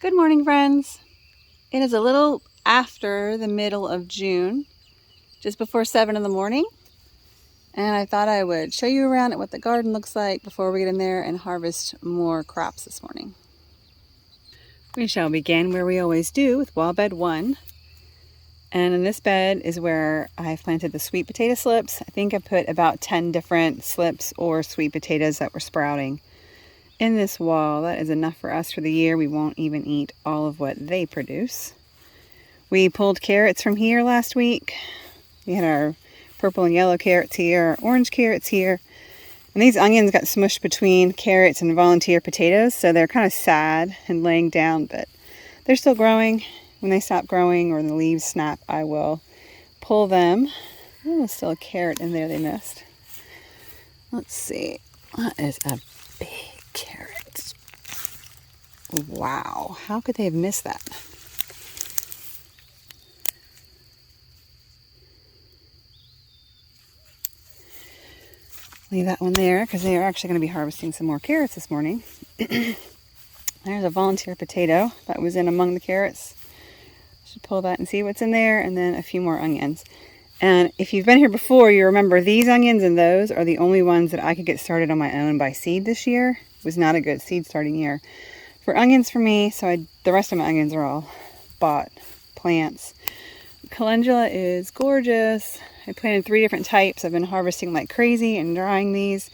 Good morning, friends. It is a little after the middle of June, just before 7 in the morning, and I thought I would show you around at what the garden looks like before we get in there and harvest more crops this morning. We shall begin where we always do, with wall bed 1. And in this bed is where I've planted the sweet potato slips. I think I put about 10 different slips or sweet potatoes that were sprouting in this wall. That is enough for us for the year. We won't even eat all of what they produce. We pulled carrots from here last week. We had our purple and yellow carrots here, our orange carrots here. And these onions got smushed between carrots and volunteer potatoes, so they're kind of sad and laying down, but they're still growing. When they stop growing or the leaves snap, I will pull them. Oh, there's still a carrot in there they missed. Let's see. That is a big carrot. Wow, how could they have missed that? Leave that one there because they are actually going to be harvesting some more carrots this morning. There's a volunteer potato that was in among the carrots. Should pull that and see what's in there, and then a few more onions. And if you've been here before, you remember these onions and those are the only ones that I could get started on my own by seed this year. It was not a good seed starting year for onions for me, so the rest of my onions are all bought plants. Calendula is gorgeous. I planted 3 different types. I've been harvesting like crazy and drying these.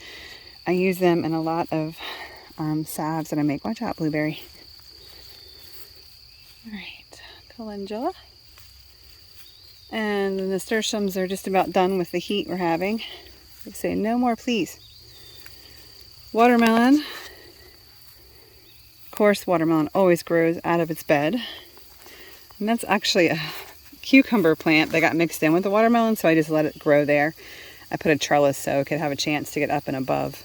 I use them in a lot of salves that I make. Watch out, blueberry. All right. Calendula. And the nasturtiums are just about done with the heat we're having. They say no more, please. Watermelon. Of course, watermelon always grows out of its bed. And that's actually a cucumber plant that got mixed in with the watermelon, so I just let it grow there. I put a trellis so it could have a chance to get up and above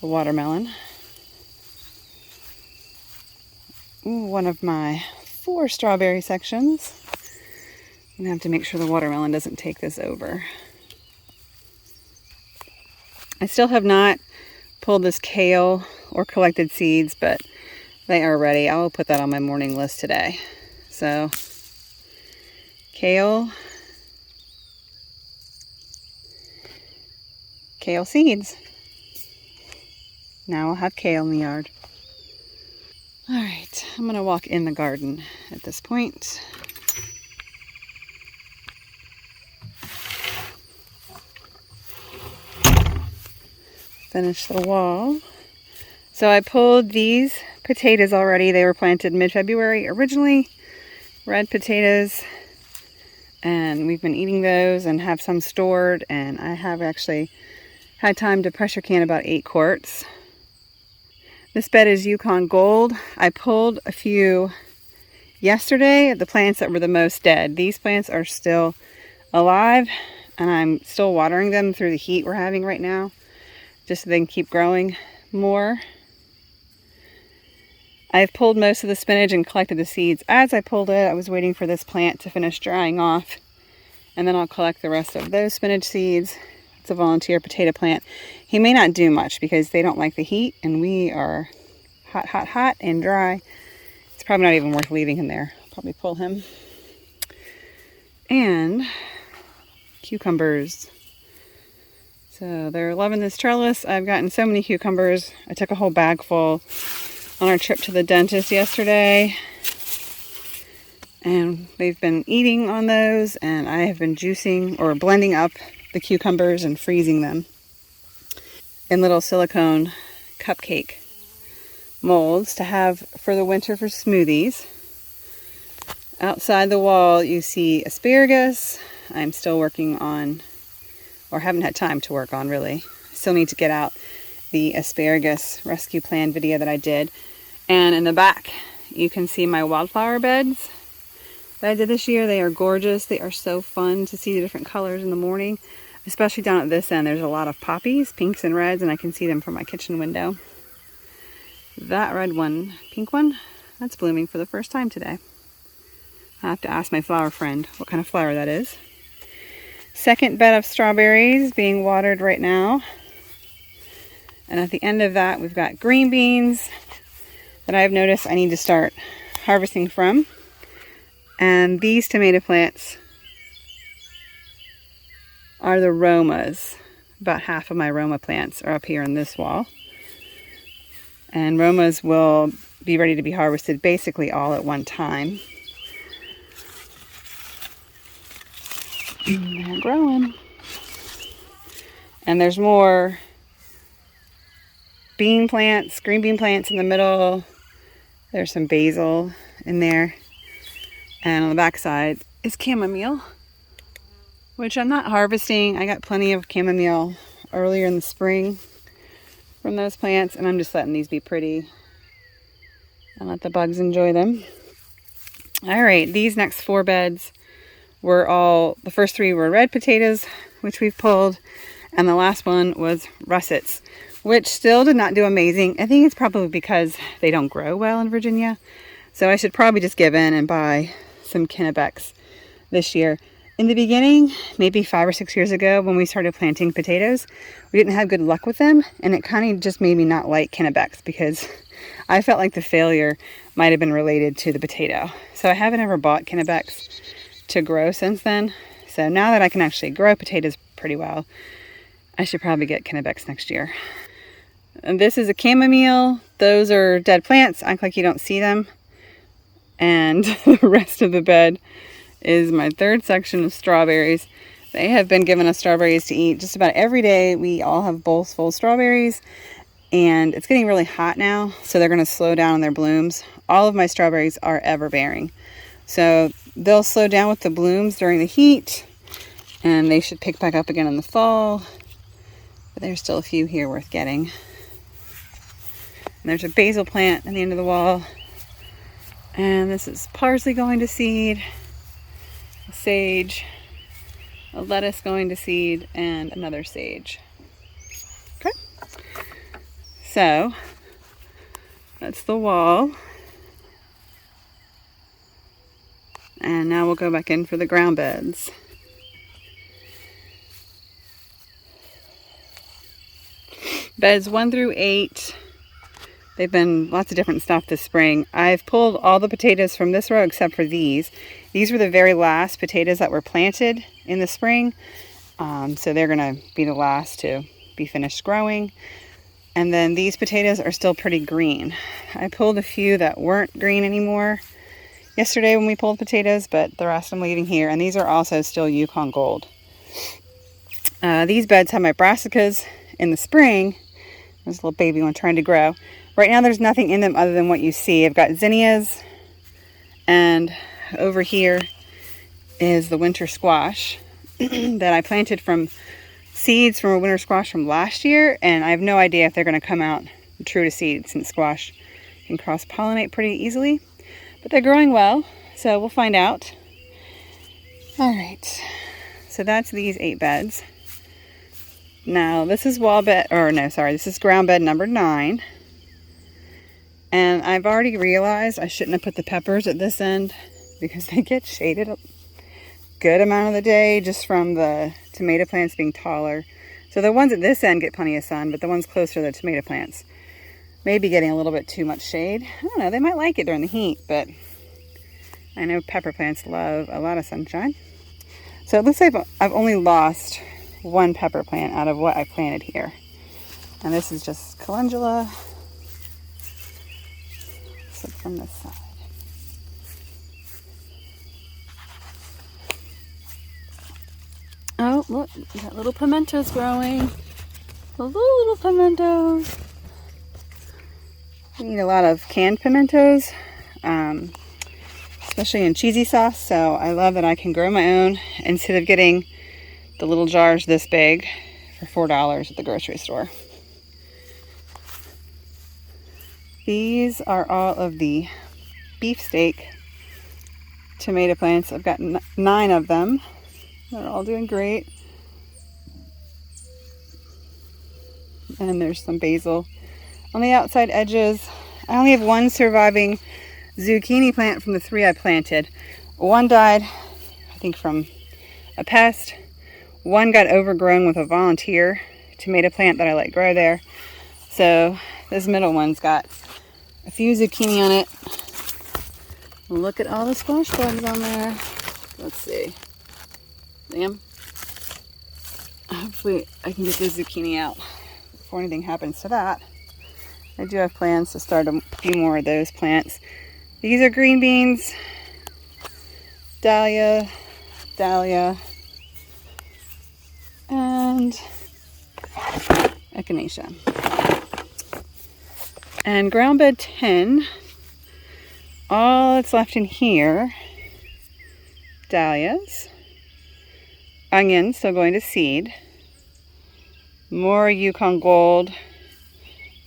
the watermelon. Ooh, one of my 4 strawberry sections. I'm gonna have to make sure the watermelon doesn't take this over. I still have not pulled this kale or collected seeds, but they are ready. I will put that on my morning list today. So, kale seeds. Now I'll have kale in the yard. All right, I'm going to walk in the garden at this point. Finish the wall. So I pulled these potatoes already. They were planted mid-February originally. Red potatoes. And we've been eating those and have some stored. And I have actually had time to pressure can about 8 quarts. This bed is Yukon Gold. I pulled a few yesterday, the plants that were the most dead. These plants are still alive, and I'm still watering them through the heat we're having right now, just so they can keep growing more. I've pulled most of the spinach and collected the seeds. As I pulled it, I was waiting for this plant to finish drying off, and then I'll collect the rest of those spinach seeds. It's a volunteer potato plant. He may not do much because they don't like the heat, and we are hot and dry. It's probably not even worth leaving him there. I'll probably pull him. And cucumbers. So they're loving this trellis. I've gotten so many cucumbers. I took a whole bag full on our trip to the dentist yesterday. And they've been eating on those, and I have been juicing or blending up the cucumbers and freezing them in little silicone cupcake molds to have for the winter for smoothies. Outside the wall you see asparagus. I'm still working on, or haven't had time to work on really. I still need to get out the asparagus rescue plan video that I did. And in the back you can see my wildflower beds that I did this year. They are gorgeous. They are so fun to see the different colors in the morning. Especially down at this end, there's a lot of poppies, pinks and reds, and I can see them from my kitchen window. That red one, pink one, that's blooming for the first time today. I have to ask my flower friend what kind of flower that is. Second bed of strawberries being watered right now. And at the end of that, we've got green beans that I've noticed I need to start harvesting from. And these tomato plants are the Romas. About half of my Roma plants are up here in this wall. And Romas will be ready to be harvested basically all at one time. And they're growing. And there's more bean plants, green bean plants in the middle. There's some basil in there. And on the back side is chamomile, which I'm not harvesting. I got plenty of chamomile earlier in the spring from those plants, and I'm just letting these be pretty and let the bugs enjoy them. All right, these next 4 beds were the first 3 were red potatoes, which we've pulled, and the last one was russets, which still did not do amazing. I think it's probably because they don't grow well in Virginia, so I should probably just give in and buy some Kennebecs this year. In the beginning, maybe 5 or 6 years ago, when we started planting potatoes, we didn't have good luck with them, and it kind of just made me not like Kennebecs because I felt like the failure might have been related to the potato. So I haven't ever bought Kennebecs to grow since then. So now that I can actually grow potatoes pretty well, I should probably get Kennebecs next year. And this is a chamomile. Those are dead plants. Act like you don't see them. And the rest of the bed is my 3rd section of strawberries. They have been giving us strawberries to eat just about every day. We all have bowls full of strawberries, and it's getting really hot now, so they're going to slow down on their blooms. All of my strawberries are ever-bearing, so they'll slow down with the blooms during the heat, and they should pick back up again in the fall. But there's still a few here worth getting. And there's a basil plant at the end of the wall, and this is parsley going to seed, a sage, a lettuce going to seed, and another sage. Okay, so that's the wall. And now we'll go back in for the ground beds. Beds 1 through 8. They've been lots of different stuff this spring. I've pulled all the potatoes from this row except for these. These were the very last potatoes that were planted in the spring. So they're going to be the last to be finished growing. And then these potatoes are still pretty green. I pulled a few that weren't green anymore yesterday when we pulled potatoes, but the rest I'm leaving here. And these are also still Yukon Gold. These beds have my brassicas in the spring. There's a little baby one trying to grow. Right now there's nothing in them other than what you see. I've got zinnias, and over here is the winter squash that I planted from seeds from a winter squash from last year, and I have no idea if they're going to come out true to seed since squash can cross-pollinate pretty easily. But they're growing well, so we'll find out. All right, so that's these 8 beds. Now this is this is ground bed number 9. And I've already realized I shouldn't have put the peppers at this end because they get shaded a good amount of the day just from the tomato plants being taller. So the ones at this end get plenty of sun, but the ones closer to the tomato plants may be getting a little bit too much shade. I don't know, they might like it during the heat, but I know pepper plants love a lot of sunshine. So it looks like I've only lost 1 pepper plant out of what I planted here. And this is just calendula. Look from this side. Oh, look, we got little pimentos growing. The little pimentos. We eat a lot of canned pimentos, especially in cheesy sauce. So I love that I can grow my own instead of getting the little jars this big for $4 at the grocery store. These are all of the beefsteak tomato plants. I've got 9 of them. They're all doing great. And there's some basil on the outside edges. I only have 1 surviving zucchini plant from the 3 I planted. 1 died, I think, from a pest. 1 got overgrown with a volunteer tomato plant that I let grow there. So this middle one's got a few zucchini on it. Look at all the squash bugs on there. Let's see. Damn. Hopefully I can get this zucchini out before anything happens to that. I do have plans to start a few more of those plants. These are green beans, dahlia, and echinacea. And ground bed 10, all that's left in here, dahlias, onions still going to seed, more Yukon Gold.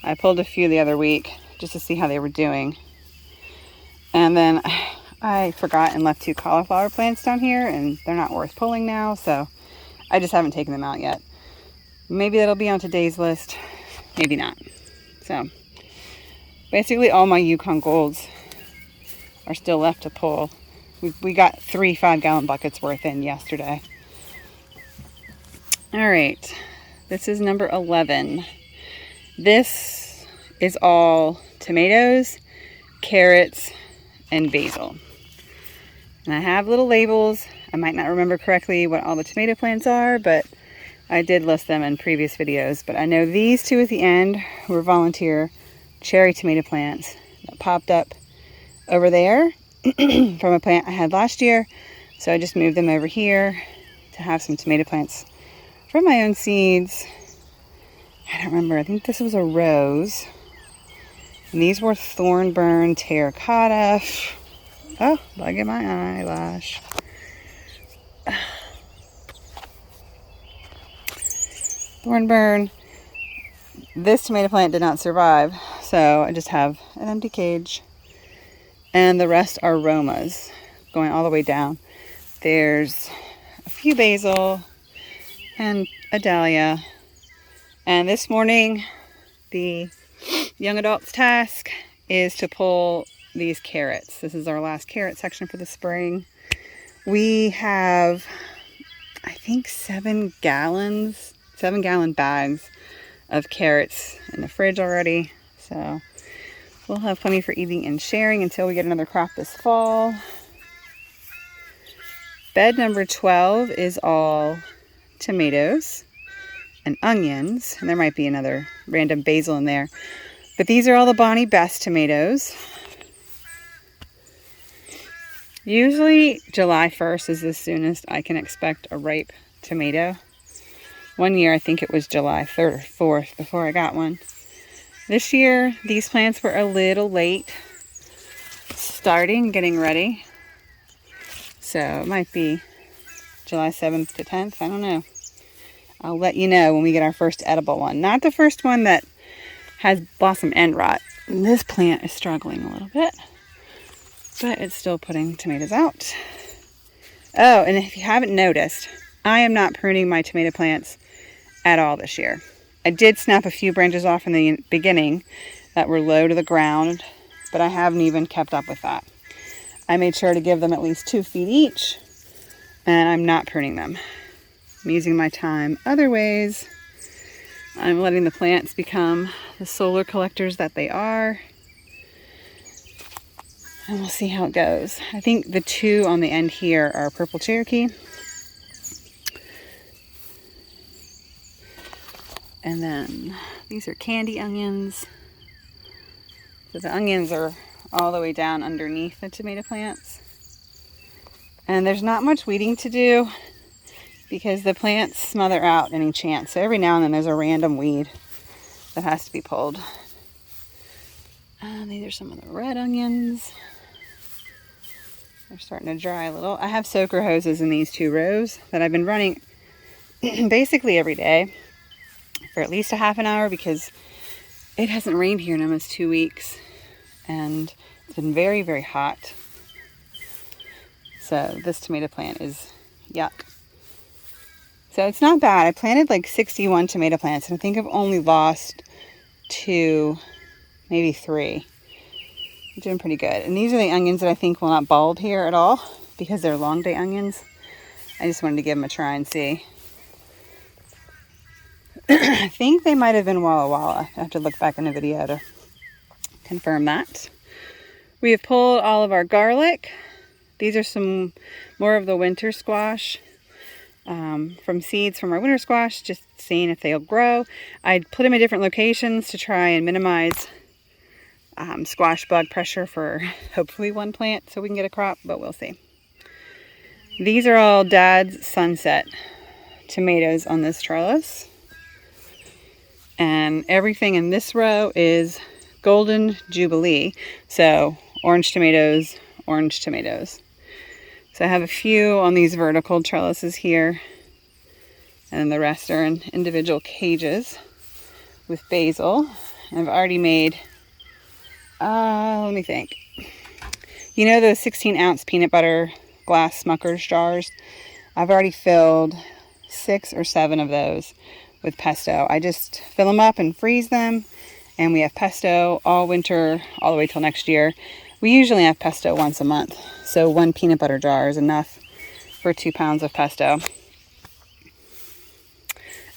I pulled a few the other week just to see how they were doing. And then I forgot and left 2 cauliflower plants down here, and they're not worth pulling now, so I just haven't taken them out yet. Maybe that'll be on today's list, maybe not. So basically all my Yukon Golds are still left to pull. We got 3 5-gallon buckets worth in yesterday. All right, this is number 11. This is all tomatoes, carrots, and basil. And I have little labels. I might not remember correctly what all the tomato plants are, but I did list them in previous videos. But I know these 2 at the end were volunteer cherry tomato plants that popped up over there from a plant I had last year. So I just moved them over here to have some tomato plants from my own seeds. I don't remember. I think this was a rose. And these were thornburn terracotta. Oh, bug in my eyelash. Thornburn. This tomato plant did not survive, so I just have an empty cage. And the rest are Romas, going all the way down. There's a few basil and a dahlia. And this morning, the young adult's task is to pull these carrots. This is our last carrot section for the spring. We have, I think, 7-gallon bags of carrots in the fridge already. So we'll have plenty for eating and sharing until we get another crop this fall. Bed number 12 is all tomatoes and onions, and there might be another random basil in there. But these are all the Bonnie Best tomatoes. Usually July 1st is the soonest I can expect a ripe tomato. One year I think it was July 3rd or 4th before I got one. This year these plants were a little late getting ready. So it might be July 7th to 10th, I don't know. I'll let you know when we get our first edible one. Not the first one that has blossom end rot. This plant is struggling a little bit, but it's still putting tomatoes out. Oh, and if you haven't noticed, I am not pruning my tomato plants at all this year. I did snap a few branches off in the beginning that were low to the ground, but I haven't even kept up with that. I made sure to give them at least 2 feet each, and I'm not pruning them. I'm using my time other ways. I'm letting the plants become the solar collectors that they are. And we'll see how it goes. I think the 2 on the end here are purple Cherokee. And then these are candy onions. So the onions are all the way down underneath the tomato plants. And there's not much weeding to do because the plants smother out any chance. So every now and then there's a random weed that has to be pulled. These are some of the red onions. They're starting to dry a little. I have soaker hoses in these 2 rows that I've been running basically every day for at least a half an hour because it hasn't rained here in almost 2 weeks. And it's been very, very hot. So this tomato plant is yuck. So it's not bad. I planted like 61 tomato plants, and I think I've only lost 2, maybe 3. I'm doing pretty good. And these are the onions that I think will not bulb here at all because they're long day onions. I just wanted to give them a try and see. I think they might have been Walla Walla. I have to look back in the video to confirm that. We have pulled all of our garlic. These are some more of the winter squash from seeds from our winter squash, just seeing if they'll grow. I put them in different locations to try and minimize squash bug pressure for hopefully one plant so we can get a crop, but we'll see. These are all Dad's Sunset tomatoes on this trellis. And everything in this row is Golden Jubilee. So orange tomatoes, orange tomatoes. So I have a few on these vertical trellises here. And then the rest are in individual cages with basil. And I've already made, let me think. You know those 16-ounce peanut butter glass Smucker's jars? I've already filled 6 or 7 of those with pesto. I just fill them up and freeze them. And we have pesto all winter, all the way till next year. We usually have pesto once a month. So 1 peanut butter jar is enough for 2 pounds of pesto.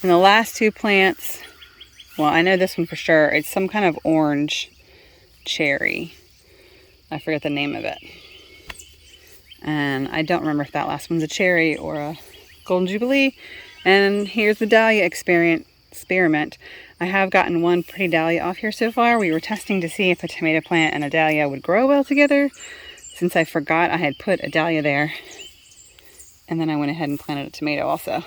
And the last 2 plants, well, I know this one for sure. It's some kind of orange cherry. I forget the name of it. And I don't remember if that last one's a cherry or a Golden Jubilee. And here's the dahlia experiment. I have gotten one pretty dahlia off here so far. We were testing to see if a tomato plant and a dahlia would grow well together. Since I forgot I had put a dahlia there. And then I went ahead and planted a tomato also.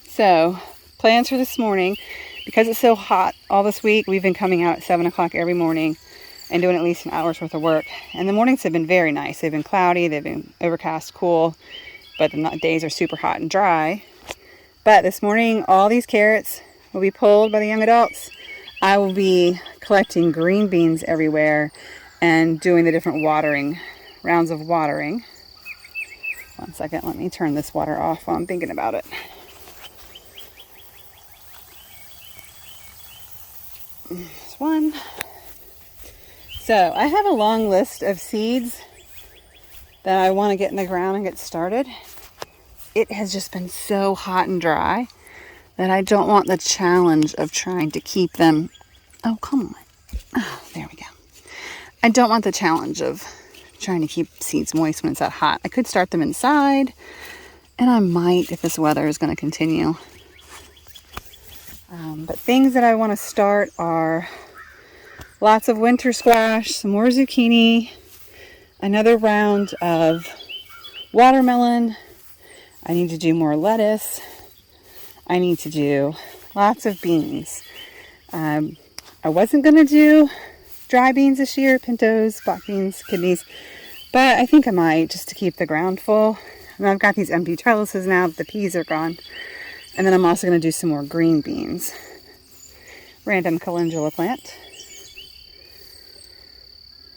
So, plans for this morning, because it's so hot all this week, we've been coming out at 7 o'clock every morning and doing at least an hour's worth of work. And the mornings have been very nice. They've been cloudy, they've been overcast, cool, but the days are super hot and dry. But this morning, all these carrots will be pulled by the young adults. I will be collecting green beans everywhere and doing the different rounds of watering. One second, let me turn this water off while I'm thinking about it. There's one. So I have a long list of seeds that I want to get in the ground and get started. It has just been so hot and dry that I don't want the challenge of trying to keep them. Oh, come on. Oh, there we go. I don't want the challenge of trying to keep seeds moist when it's that hot. I could start them inside, and I might if this weather is going to continue. But things that I want to start are lots of winter squash, some more zucchini, another round of watermelon. I need to do more lettuce. I need to do lots of beans. I wasn't going to do dry beans this year, pintos, black beans, kidneys, but I think I might just to keep the ground full. And I've got these empty trellises now that the peas are gone. And then I'm also going to do some more green beans. Random calendula plant.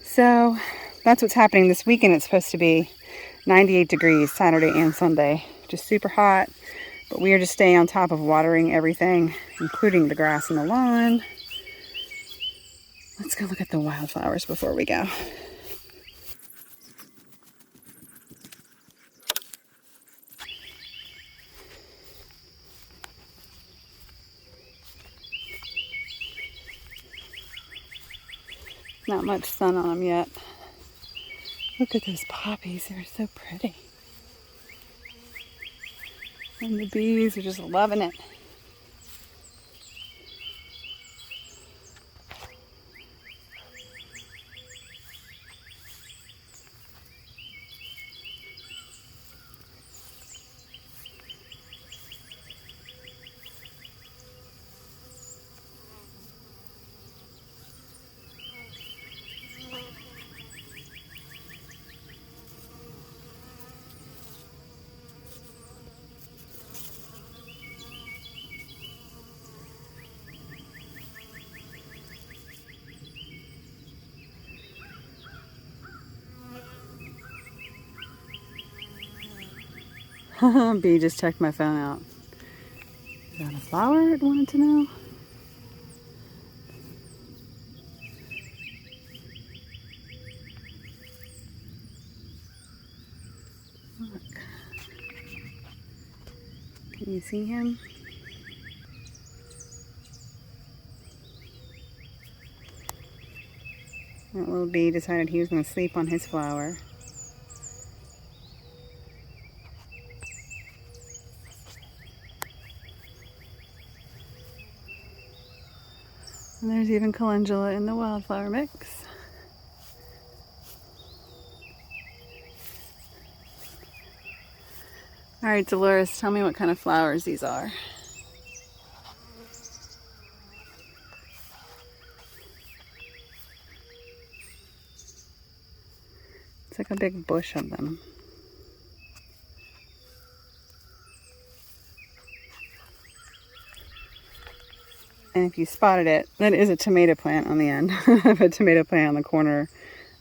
So that's what's happening this weekend. It's supposed to be 98 degrees Saturday and Sunday. Just super hot. But we are just staying on top of watering everything, including the grass and the lawn. Let's go look at the wildflowers before we go. Not much sun on them yet. Look at those poppies, they're so pretty. And the bees are just loving it. Bee just checked my phone out. Is that a flower it wanted to know? Look. Can you see him? That little bee decided he was going to sleep on his flower. And there's even calendula in the wildflower mix. All right, Dolores, tell me what kind of flowers these are. It's like a big bush of them. And if you spotted it, that is a tomato plant on the end. I have a tomato plant on the corner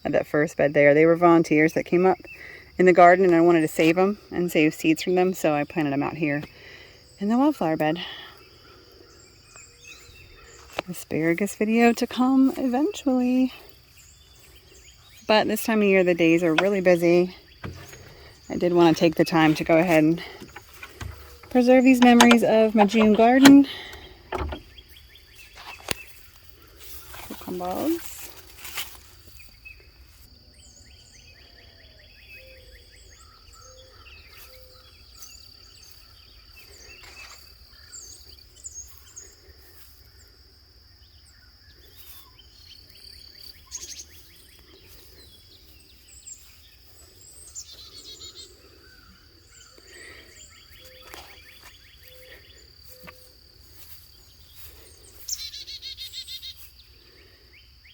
of that first bed there. They were volunteers that came up in the garden, and I wanted to save them and save seeds from them, so I planted them out here in the wildflower bed. Asparagus video to come eventually. But this time of year, the days are really busy. I did want to take the time to go ahead and preserve these memories of my June garden. Cucumbers.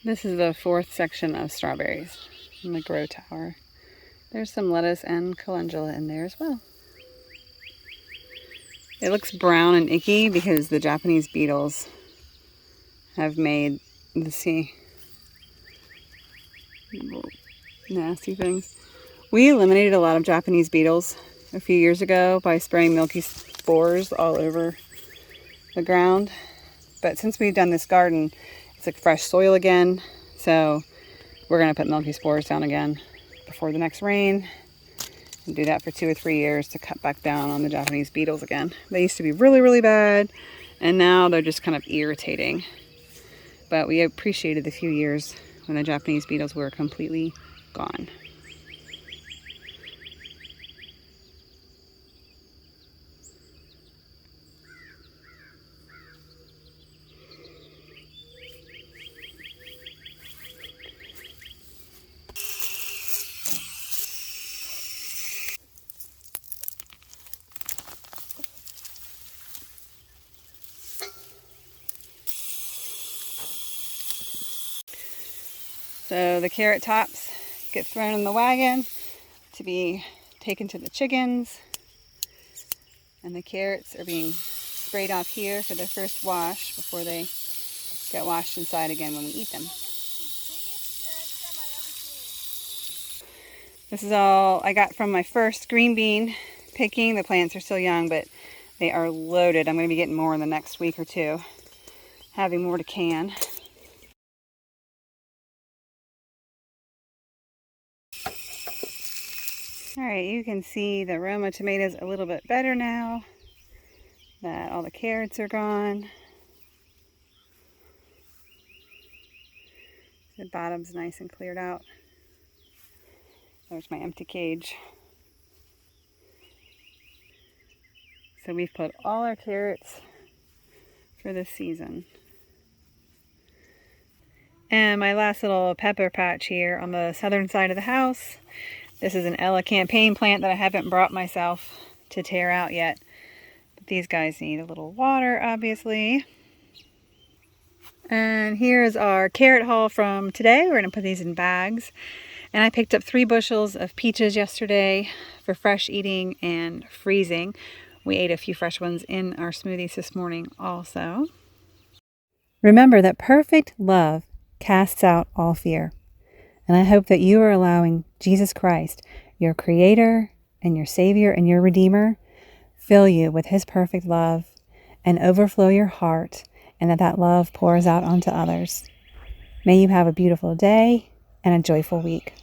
This is the fourth section of strawberries in the grow tower. There's some lettuce and calendula in there as well. It looks brown and icky because the Japanese beetles have made the nasty things. We eliminated a lot of Japanese beetles a few years ago by spraying milky spores all over the ground. But since we've done this garden, it's like fresh soil again, so we're going to put milky spores down again before the next rain and do that for 2 or 3 years to cut back down on the Japanese beetles again. They used to be really, really bad, and now they're just kind of irritating. But we appreciated the few years when the Japanese beetles were completely gone. So the carrot tops get thrown in the wagon to be taken to the chickens. And the carrots are being sprayed off here for their first wash before they get washed inside again when we eat them. This is all I got from my first green bean picking. The plants are still young, but they are loaded. I'm going to be getting more in the next week or two, having more to can. Alright, you can see the Roma tomatoes a little bit better now that all the carrots are gone. The bottom's nice and cleared out. There's my empty cage. So we've put all our carrots for this season. And my last little pepper patch here on the southern side of the house. This is an Ella campaign plant that I haven't brought myself to tear out yet. But these guys need a little water, obviously. And here's our carrot haul from today. We're going to put these in bags. And I picked up 3 bushels of peaches yesterday for fresh eating and freezing. We ate a few fresh ones in our smoothies this morning also. Remember that perfect love casts out all fear. And I hope that you are allowing Jesus Christ, your Creator and your Savior and your Redeemer, fill you with His perfect love and overflow your heart, and that love pours out onto others. May you have a beautiful day and a joyful week.